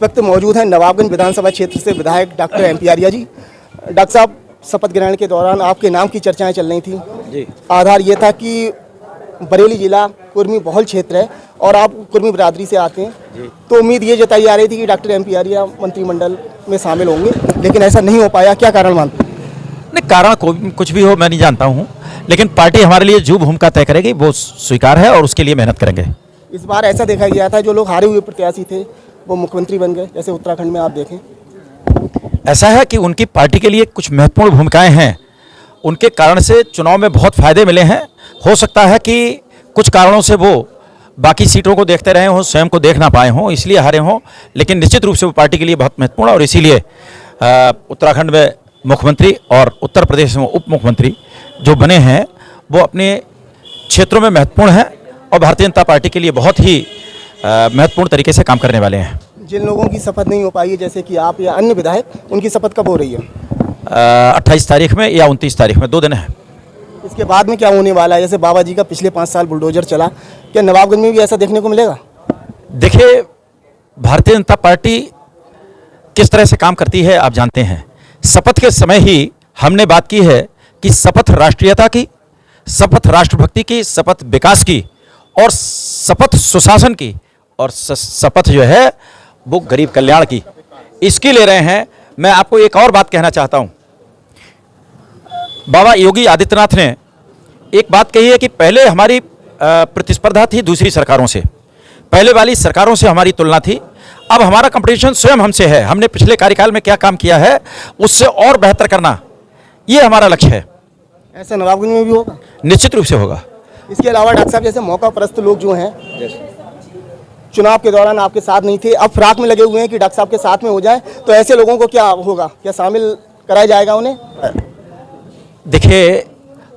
वक्त मौजूद हैं नवाबगंज विधानसभा क्षेत्र से विधायक doctor MP Arya ji. Doctor साहब, शपथ ग्रहण के दौरान आपके नाम की चर्चाएं चल रही थी जी। आधार ये था कि बरेली जिला कुर्मी बहुल क्षेत्र है और आप कुर्मी बिरादरी से आते हैं जी। तो उम्मीद ये जताई जा रही थी कि डॉक्टर MP आर्या मंत्रिमंडल में शामिल होंगे, लेकिन ऐसा नहीं हो पाया। क्या कारण मानते हैं? नहीं, कारण कुछ भी हो मैं नहीं जानता हूँ, लेकिन पार्टी हमारे लिए जो भूमिका तय करेगी वो स्वीकार है और उसके लिए मेहनत करेंगे। इस बार ऐसा देखा गया था जो लोग हारे हुए प्रत्याशी थे वो मुख्यमंत्री बन गए, जैसे उत्तराखंड में आप देखें। ऐसा है कि उनकी पार्टी के लिए कुछ महत्वपूर्ण भूमिकाएं हैं, उनके कारण से चुनाव में बहुत फायदे मिले हैं। हो सकता है कि कुछ कारणों से वो बाकी सीटों को देखते रहे हों, स्वयं को देख ना पाए हों, इसलिए हारे हों, लेकिन निश्चित रूप से वो पार्टी के लिए बहुत महत्वपूर्ण और इसीलिए उत्तराखंड में मुख्यमंत्री और उत्तर प्रदेश में उप मुख्यमंत्री जो बने हैं वो अपने क्षेत्रों में महत्वपूर्ण हैं और भारतीय जनता पार्टी के लिए बहुत ही महत्वपूर्ण तरीके से काम करने वाले हैं। जिन लोगों की शपथ नहीं हो पाई है, जैसे कि आप या अन्य विधायक, उनकी शपथ कब हो रही है? 28 तारीख में या 29 तारीख में, 2 दिन है। इसके बाद में क्या होने वाला है? जैसे बाबा जी का पिछले 5 साल बुलडोजर चला, क्या नवाबगंज में भी ऐसा देखने को मिलेगा? देखिए, भारतीय जनता पार्टी किस तरह से काम करती है आप जानते हैं। शपथ के समय ही हमने बात की है कि शपथ राष्ट्रीयता की, शपथ राष्ट्रभक्ति की, शपथ विकास की और शपथ सुशासन की और शपथ जो है वो गरीब कल्याण की, इसकी ले रहे हैं। मैं आपको एक और बात कहना चाहता हूं। बाबा योगी आदित्यनाथ ने एक बात कही है कि पहले हमारी प्रतिस्पर्धा थी दूसरी सरकारों से, पहले वाली सरकारों से हमारी तुलना थी, अब हमारा कंपटीशन स्वयं हमसे है। हमने पिछले कार्यकाल में क्या काम किया है उससे और बेहतर करना, ये हमारा लक्ष्य है। ऐसा नवाबगंज में भी होगा? निश्चित रूप से होगा। इसके अलावा डॉक्टर साहब, जैसे मौका परस्त लोग जो हैं चुनाव के दौरान आपके साथ नहीं थे, अब फिराक में लगे हुए हैं कि डॉक्टर साहब के साथ में हो जाए, तो ऐसे लोगों को क्या होगा? क्या शामिल कराया जाएगा उन्हें? देखिए,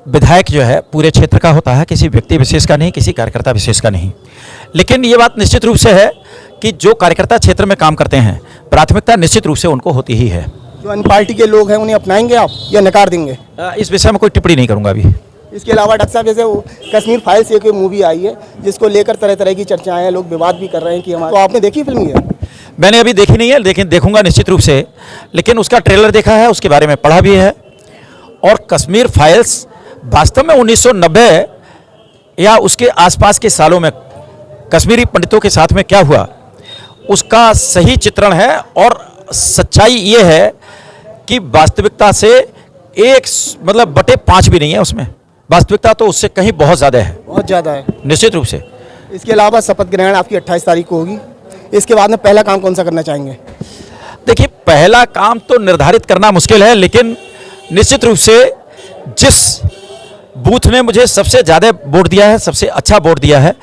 विधायक जो है पूरे क्षेत्र का होता है, किसी व्यक्ति विशेष का नहीं, किसी कार्यकर्ता विशेष का नहीं। लेकिन ये बात निश्चित रूप से है कि जो कार्यकर्ता क्षेत्र में काम करते हैं प्राथमिकता निश्चित रूप से उनको होती ही है। जो अन्य पार्टी के लोग हैं उन्हें अपनाएंगे आप या नकार देंगे? इस विषय में कोई टिप्पणी नहीं करूंगा अभी। इसके अलावा डॉक्टर साहब, जैसे वो कश्मीर फाइल्स एक मूवी आई है जिसको लेकर तरह तरह की चर्चाएं हैं, लोग विवाद भी कर रहे हैं कि हमारा, तो आपने देखी फिल्म ये? मैंने अभी देखी नहीं है, लेकिन देखूंगा निश्चित रूप से। लेकिन उसका ट्रेलर देखा है, उसके बारे में पढ़ा भी है। और कश्मीर फाइल्स वास्तव में 1990 या उसके आसपास के सालों में कश्मीरी पंडितों के साथ में क्या हुआ उसका सही चित्रण है। और सच्चाई ये है कि वास्तविकता से एक मतलब बटे 5 भी नहीं है उसमें, वास्तविकता तो उससे कहीं बहुत ज़्यादा है। बहुत ज़्यादा है, निश्चित रूप से। इसके अलावा शपथ ग्रहण आपकी 28 तारीख को होगी, इसके बाद में पहला काम कौन सा करना चाहेंगे? देखिए, पहला काम तो निर्धारित करना मुश्किल है, लेकिन निश्चित रूप से जिस बूथ ने मुझे सबसे ज़्यादा वोट दिया है, सबसे अच्छा वोट दिया है,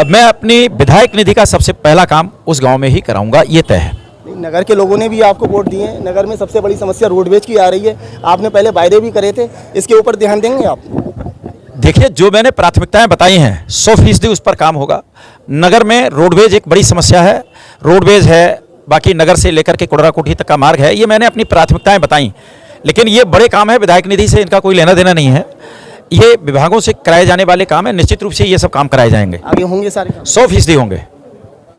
मैं अपनी विधायक निधि का सबसे पहला काम उस गांव में ही कराऊंगा, ये तय है। नगर के लोगों ने भी आपको वोट दिए हैं। नगर में सबसे बड़ी समस्या रोडवेज की आ रही है, आपने पहले वायदे भी करे थे, इसके ऊपर ध्यान देंगे आप? देखिए, जो मैंने प्राथमिकताएं बताई हैं 100% उस पर काम होगा। नगर में रोडवेज एक बड़ी समस्या है, रोडवेज है, बाकी नगर से लेकर के कुड़राकोठी तक का मार्ग है, ये मैंने अपनी प्राथमिकताएं बताई। लेकिन ये बड़े काम है, विधायक निधि से इनका कोई लेना देना नहीं है, ये विभागों से कराए जाने वाले काम है। निश्चित रूप से ये सब काम कराए जाएंगे, आगे होंगे सारे 100% होंगे।